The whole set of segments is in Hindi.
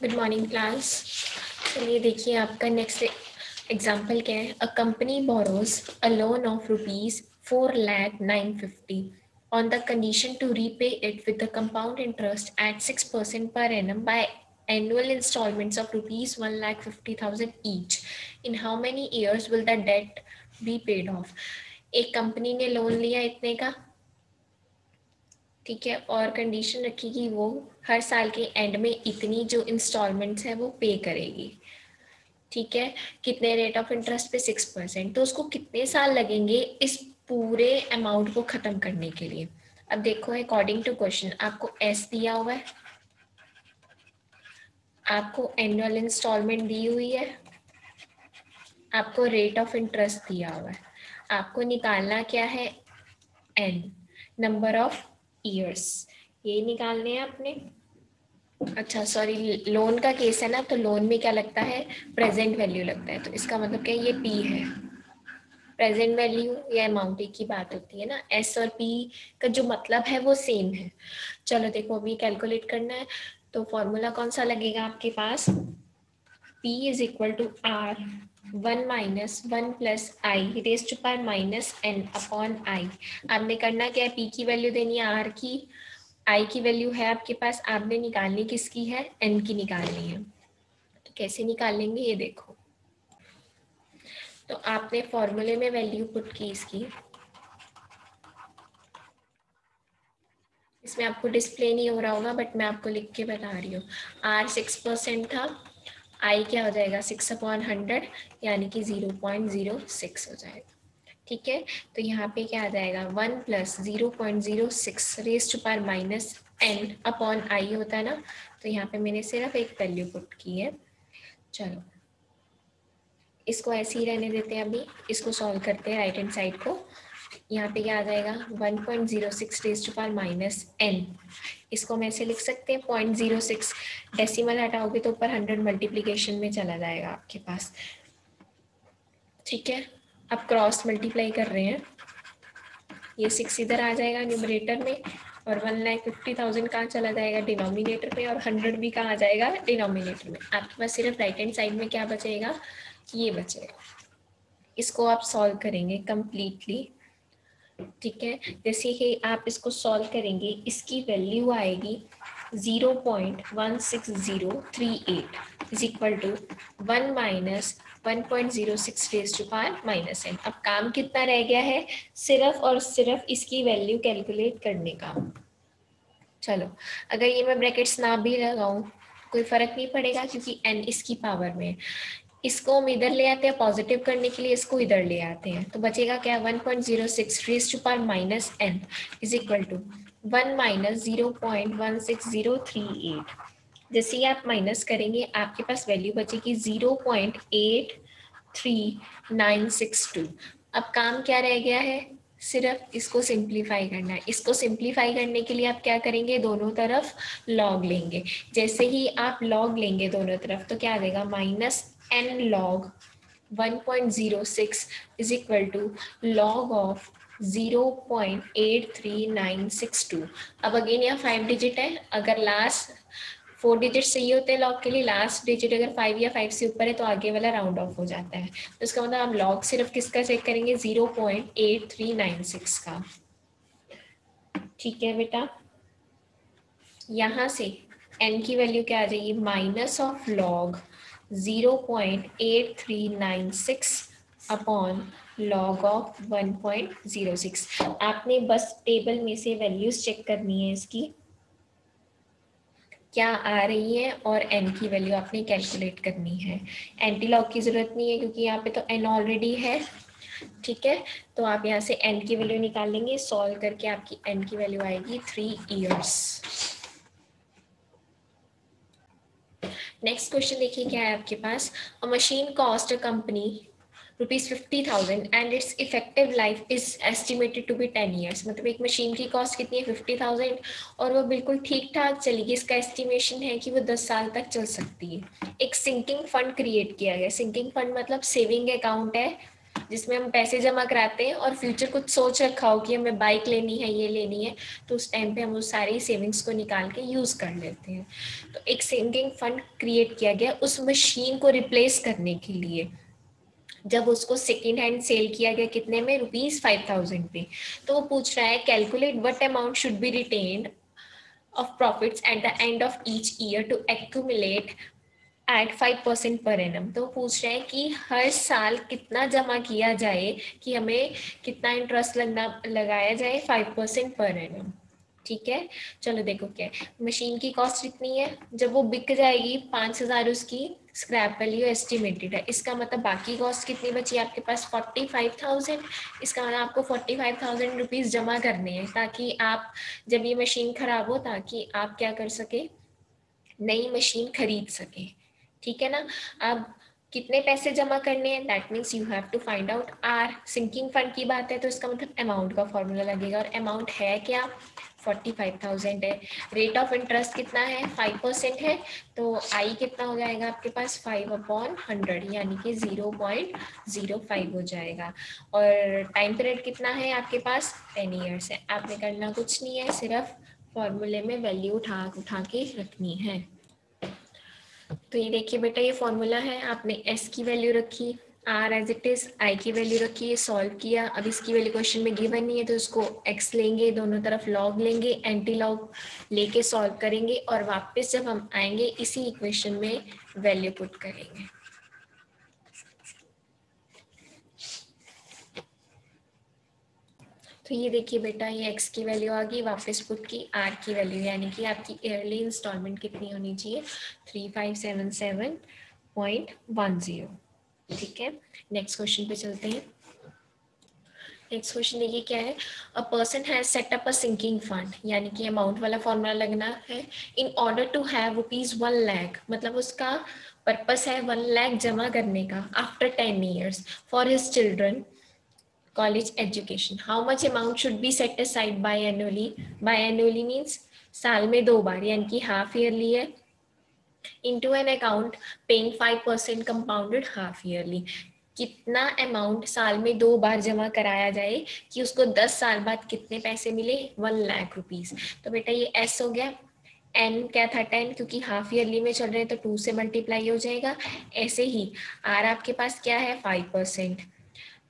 Good morning class. चलिए देखिए आपका नेक्स्ट एग्जाम्पल क्या है। A company borrows a loan of ₹4,09,50 on the condition to repay it with the compound interest at 6% per annum by annual installments of ₹1,50,000 each. In how many years will the debt be paid off? एक कंपनी ने लोन लिया इतने का, ठीक है, और कंडीशन रखी कि वो हर साल के एंड में इतनी जो इंस्टॉलमेंट्स है वो पे करेगी। ठीक है, कितने रेट ऑफ इंटरेस्ट पे 6%। तो उसको कितने साल लगेंगे इस पूरे अमाउंट को खत्म करने के लिए। अब देखो अकॉर्डिंग टू क्वेश्चन आपको एस दिया हुआ है, आपको एनुअल इंस्टॉलमेंट दी हुई है, आपको रेट ऑफ इंटरेस्ट दिया हुआ है, आपको निकालना क्या है, एन, नंबर ऑफ ईयर्स, ये निकालने हैं आपने। अच्छा सॉरी, लोन का केस है ना, तो लोन में क्या लगता है, प्रेजेंट वैल्यू लगता है, तो इसका मतलब क्या है, ये पी है, प्रेजेंट वैल्यू या अमाउंट एक ही बात होती है ना। एस और पी का जो मतलब है वो सेम है। चलो देखो अभी कैलकुलेट करना है, तो फॉर्मूला कौन सा लगेगा आपके पास, P is equal to r 1 - 1 + I raise to power -n upon I। आपने करना क्या है, P की वैल्यू देनी है R की, I की वैल्यू है आपके पास, आपने निकालनी किसकी है, N की निकालनी है। तो कैसे निकालेंगे ये देखो, तो आपने फॉर्मूले में वैल्यू पुट की इसकी, इसमें आपको डिस्प्ले नहीं हो रहा होगा बट मैं आपको लिख के बता रही हूँ। R 6% था, I क्या हो जाएगा 6/100 यानी कि 0.06 हो जाएगा। ठीक है, तो यहाँ पे क्या आ जाएगा 1 + 0.06 raise to power -n upon I होता है ना, तो यहाँ पे मैंने सिर्फ एक वैल्यू पुट की है। चलो इसको ऐसे ही रहने देते हैं, अभी इसको सॉल्व करते हैं राइट हैंड साइड को। यहाँ पे क्या आ जाएगा 1.06 रेज टू पावर -n, इसको हम ऐसे लिख सकते हैं 0.06, डेसिमल हटाओगे तो ऊपर 100 मल्टीप्लीकेशन में चला जाएगा आपके पास। ठीक है, अब क्रॉस मल्टीप्लाई कर रहे हैं, ये 6 इधर आ जाएगा न्यूमरेटर में और 1,50,000 कहाँ चला जाएगा, डिनोमिनेटर में, और 100 भी कहाँ आ जाएगा, डिनोमिनेटर में। आपके पास सिर्फ राइट हैंड साइड में क्या बचेगा, ये बचेगा। इसको आप सॉल्व करेंगे कंप्लीटली। ठीक है, जैसे ही आप इसको सॉल्व करेंगे इसकी वैल्यू आएगी 0.16038 is equal to 1 - 1.06 raise to power -n। अब काम कितना रह गया है, सिर्फ और सिर्फ इसकी वैल्यू कैलकुलेट करने का। चलो अगर ये मैं ब्रैकेट्स ना भी लगाऊं कोई फर्क नहीं पड़ेगा क्योंकि n इसकी पावर में, इसको हम इधर ले आते हैं पॉजिटिव करने के लिए, इसको इधर ले आते हैं, तो बचेगा क्या 1.06 raise to power -n is equal to 1 - 0.16038। जैसे ही आप माइनस करेंगे आपके पास वैल्यू बचेगी 0.83962। अब काम क्या रह गया है, सिर्फ इसको सिंप्लीफाई करना है। इसको सिंप्लीफाई करने के लिए आप क्या करेंगे, दोनों तरफ लॉग लेंगे। जैसे ही आप लॉग लेंगे दोनों तरफ तो क्या आ जाएगा -n log 1.06 is equal to log of 0.83962। अब अगेन यहाँ 5 डिजिट है, अगर लास्ट 4 डिजिट सही होते हैं लॉग के लिए, लास्ट डिजिट अगर 5 या 5 से ऊपर है तो आगे वाला राउंड ऑफ हो जाता है। तो इसका मतलब हम लॉग सिर्फ किसका चेक करेंगे, 0.8396 का। ठीक है बेटा, यहाँ से n की वैल्यू क्या आ जाएगी, minus of log 0.8396 upon log of 1.06। आपने बस टेबल में से वैल्यूज चेक करनी है इसकी क्या आ रही है और n की वैल्यू आपने कैलकुलेट करनी है। एंटी लॉग की जरूरत नहीं है क्योंकि यहाँ पे तो n ऑलरेडी है। ठीक है, तो आप यहाँ से n की वैल्यू निकाल लेंगे, सॉल्व करके आपकी n की वैल्यू आएगी 3 इयर्स। नेक्स्ट क्वेश्चन देखिए क्या है आपके पास। A machine cost a company ₹50,000 and its effective life is estimated to be 10 years. मतलब एक मशीन की कॉस्ट कितनी है 50,000 और वो बिल्कुल ठीक ठाक चलेगी, इसका एस्टिमेशन है कि वो 10 साल तक चल सकती है। एक सिंकिंग फंड क्रिएट किया गया, सिंकिंग फंड मतलब सेविंग अकाउंट है जिसमें हम पैसे जमा कराते हैं और फ्यूचर कुछ सोच रखा हो कि हमें बाइक लेनी है, ये लेनी है, तो उस टाइम पे हम उस सारी सेविंग्स को निकाल के यूज कर लेते हैं। तो एक सिंकिंग फंड क्रिएट किया गया उस मशीन को रिप्लेस करने के लिए, जब उसको सेकेंड हैंड सेल किया गया कितने में, ₹5,000 पे। तो वो पूछ रहा है calculate what amount should be retained of profits at the end of each year to accumulate at 5% per annum। तो पूछ रहे हैं कि हर साल कितना जमा किया जाए कि हमें कितना इंटरेस्ट लगाया जाए 5% पर एनम। ठीक है, चलो देखो क्या है। मशीन की कॉस्ट कितनी है, जब वो बिक जाएगी 5,000 उसकी स्क्रैप वैल्यू एस्टिमेटेड है, इसका मतलब बाकी कॉस्ट कितनी बची आपके पास 45,000। इसका मतलब आपको 45,000 रुपीज जमा करने हैं ताकि आप जब ये मशीन खराब हो ताकि आप क्या कर सके, नई मशीन खरीद सके। ठीक है ना। अब कितने पैसे जमा करने हैं, that means you have to find out r. Sinking fund की बात है तो इसका मतलब अमाउंट का फॉर्मूला लगेगा, और अमाउंट है क्या, 45,000 है। रेट ऑफ इंटरेस्ट कितना है, 5% है, तो आई कितना हो जाएगा आपके पास 5/100 यानी कि 0.05 हो जाएगा। और टाइम पीरियड कितना है आपके पास, 10 ईयर्स है। आपने करना कुछ नहीं है, सिर्फ फॉर्मूले में वैल्यू उठा उठा के रखनी है। तो ये देखिए बेटा, ये फॉर्मूला है, आपने एस की वैल्यू रखी, आर एज इट इज, आई की वैल्यू रखी है, सॉल्व किया। अब इसकी वैल्यू क्वेश्चन में गिवन नहीं है तो इसको एक्स लेंगे, दोनों तरफ लॉग लेंगे, एंटी लॉग लेके सॉल्व करेंगे, और वापस जब हम आएंगे इसी इक्वेशन में वैल्यू पुट करेंगे। तो ये देखिए बेटा, ये एक्स की वैल्यू आ गई, वापस पुट की आर की वैल्यू, यानी कि आपकी ईयरली इंस्टॉलमेंट कितनी होनी चाहिए, 3577.10। ठीक है, नेक्स्ट क्वेश्चन पे चलते हैं। नेक्स्ट क्वेश्चन देखिए क्या है, a person has set up a sinking fund, यानी कि अमाउंट वाला फॉर्मूला लगना है, in order to have ₹1 lakh, मतलब उसका पर्पस है 1 लाख जमा करने का after 10 years for his children college education. How much amount should be set aside biannually? Biannually means साल में 2 बार, यानी कि हाफ ईयरली है, into an account paying 5% compounded half yearly। कितना अमाउंट साल में 2 बार जमा कराया जाए कि उसको 10 साल बाद कितने पैसे मिले, 1 लाख रुपीज। तो बेटा ये एस हो गया, एन क्या था 10, क्योंकि हाफ ईयरली में चल रहे हैं तो 2 से मल्टीप्लाई हो जाएगा। ऐसे ही आर आपके पास क्या है 5%,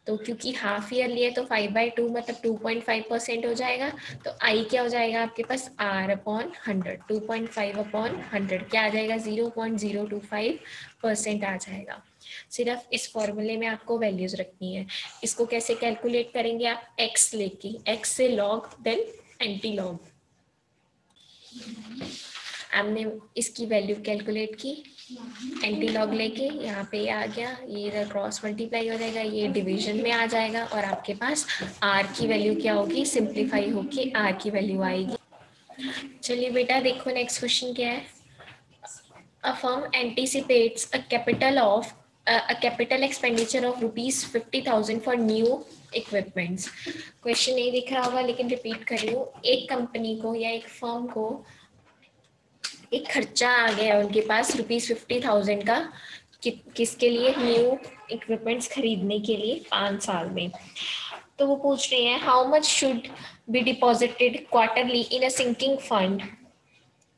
तो क्योंकि हाफ ईयरली है तो 5/2 मतलब 2.5% हो जाएगा। तो आई क्या हो जाएगा आपके पास, R/100, 2.5/100 क्या आ जाएगा, 0.025% आ जाएगा। सिर्फ इस फॉर्मूले में आपको वैल्यूज रखनी है। इसको कैसे कैलकुलेट करेंगे आप, एक्स लेके, एक्स से लॉग देन एंटी लॉग। हमने इसकी वैल्यू कैलकुलेट की, एंटी लॉग लेके यहाँ पे आ गया, ये इधर क्रॉस मल्टीप्लाई हो जाएगा, ये डिवीजन में आ जाएगा, और आपके पास आर की वैल्यू क्या होगी, सिंप्लीफाई होके आर की वैल्यू आएगी। चलिए बेटा देखो नेक्स्ट क्वेश्चन क्या है, a firm anticipates a capital expenditure of ₹50,000 for new equipments. Question नहीं दिख रहा होगा लेकिन रिपीट कर रही हूँ, एक कंपनी को या एक फर्म को एक खर्चा आ गया उनके पास ₹50,000 का, किसके लिए, न्यू इक्विपमेंट्स खरीदने के लिए 5 साल में। तो वो पूछ रहे हैं how much should be deposited quarterly in a sinking fund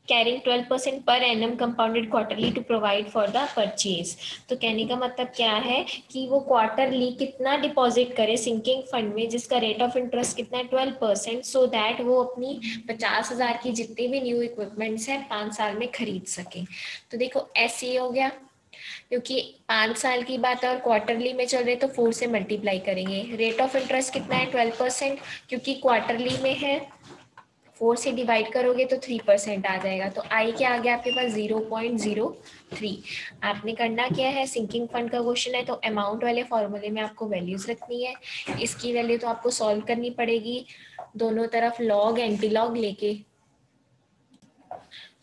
carrying 12% per annum compounded quarterly to provide for the purchase. तो कहने का मतलब क्या है कि वो क्वार्टरली कितना डिपॉजिट करे सिंकिंग फंड में जिसका रेट ऑफ इंटरेस्ट कितना है 12%, सो दैट वो अपनी 50,000 की जितनी भी न्यू इक्विपमेंट्स है 5 साल में खरीद सके। तो देखो ऐसे हो गया, क्योंकि 5 साल की बात है और क्वार्टरली में चल रहे तो 4 से मल्टीप्लाई करेंगे। रेट ऑफ इंटरेस्ट कितना है 12%, क्योंकि क्वार्टरली में है, 4 से डिवाइड करोगे तो 3% आ जाएगा। तो आई क्या आ गया आपके पास 0.03। आपने करना क्या है, सिंकिंग फंड का क्वेश्चन है तो अमाउंट वाले फॉर्मूले में आपको वैल्यूज रखनी है। इसकी वैल्यू तो आपको सॉल्व करनी पड़ेगी, दोनों तरफ लॉग एंटी लॉग लेके।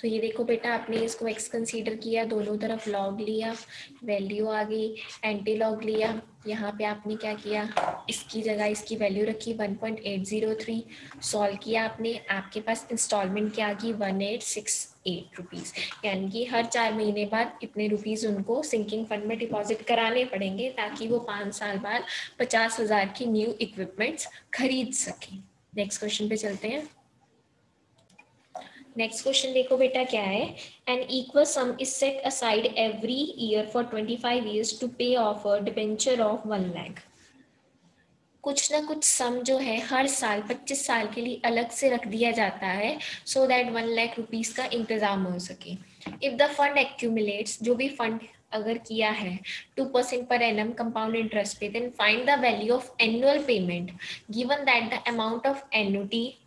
तो ये देखो बेटा, आपने इसको x कंसीडर किया, दोनों तरफ log लिया, वैल्यू आ गई, एंटी लॉग लिया, यहाँ पे आपने क्या किया, इसकी जगह इसकी वैल्यू रखी 1.803, सॉल्व किया आपने, आपके पास इंस्टॉलमेंट क्या आ गई 1868 रुपीज़, यानी कि हर 4 महीने बाद इतने रुपीज़ उनको सिंकिंग फंड में डिपॉजिट कराने पड़ेंगे ताकि वो 5 साल बाद 50,000 की न्यू इक्विपमेंट्स खरीद सकें। नेक्स्ट क्वेश्चन पे चलते हैं। नेक्स्ट क्वेश्चन देखो बेटा क्या है, an equal sum is set aside every year for 25 years to pay off a debenture of 1 lakh. कुछ ना कुछ सम जो है हर साल 25 साल के लिए अलग से रख दिया जाता है सो दैट 1 लाख रुपीस का इंतजाम हो सके। इफ द फंड एक्यूमुलेट्स, जो भी फंड अगर किया है 2% per annum compound interest pay, then find the value of annual payment given that the amount of annuity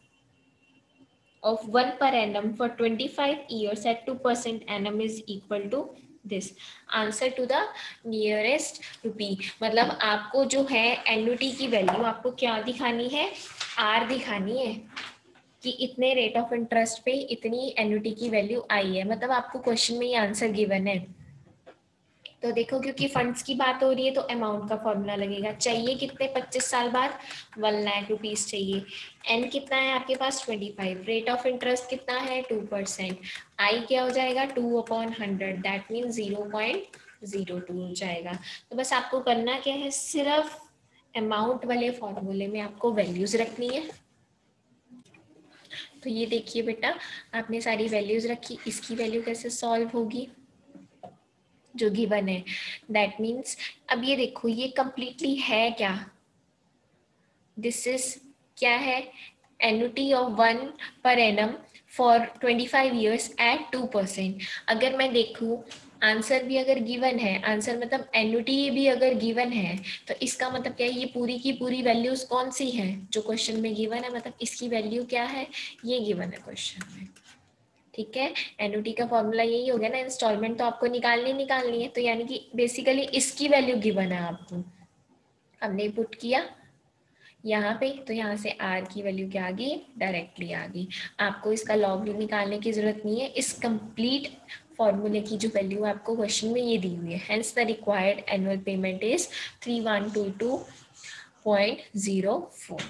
of 1 per annum for 25 years at 2% annum is equal to this. Answer to the nearest rupee, मतलब आपको जो है एन्युटी की वैल्यू आपको क्या दिखानी है, आर दिखानी है कि इतने रेट ऑफ इंटरेस्ट पे इतनी एन्युटी की वैल्यू आई है, मतलब आपको क्वेश्चन में ये आंसर गिवन है। तो देखो क्योंकि फंड्स की बात हो रही है तो अमाउंट का फॉर्मूला लगेगा, चाहिए कितने 25 साल बाद 1 लाख रुपीस चाहिए, एन कितना है आपके पास 25, रेट ऑफ इंटरेस्ट कितना है 2%, आई क्या हो जाएगा 2/100, दैट मीन 0.02 हो जाएगा। तो बस आपको करना क्या है, सिर्फ अमाउंट वाले फॉर्मूले में आपको वैल्यूज रखनी है। तो ये देखिए बेटा, आपने सारी वैल्यूज रखी, इसकी वैल्यू कैसे सॉल्व होगी, जो गिवन है, दैट मीन्स अब ये देखो ये कंप्लीटली है क्या, दिस इज क्या है, annuity of 1 per annum for 25 years eight 2%। अगर मैं देखूं आंसर भी अगर गिवन है, आंसर मतलब एन्युटी भी अगर गिवन है, तो इसका मतलब क्या है, ये पूरी की पूरी वैल्यूज कौन सी है जो क्वेश्चन में गिवन है, मतलब इसकी वैल्यू क्या है, ये गिवन है क्वेश्चन में। ठीक है, एन्युटी का फॉर्मूला यही हो गया ना, इंस्टॉलमेंट तो आपको निकालनी है, तो यानी कि बेसिकली इसकी वैल्यू गिवन है आपको, हमने पुट किया यहाँ पे, तो यहाँ से आर की वैल्यू क्या आ गई, डायरेक्टली आ गई। आपको इसका लॉग निकालने की जरूरत नहीं है, इस कंप्लीट फॉर्मूले की जो वैल्यू आपको क्वेश्चन में ये दी हुई है, hence the required annual payment is 3122.04।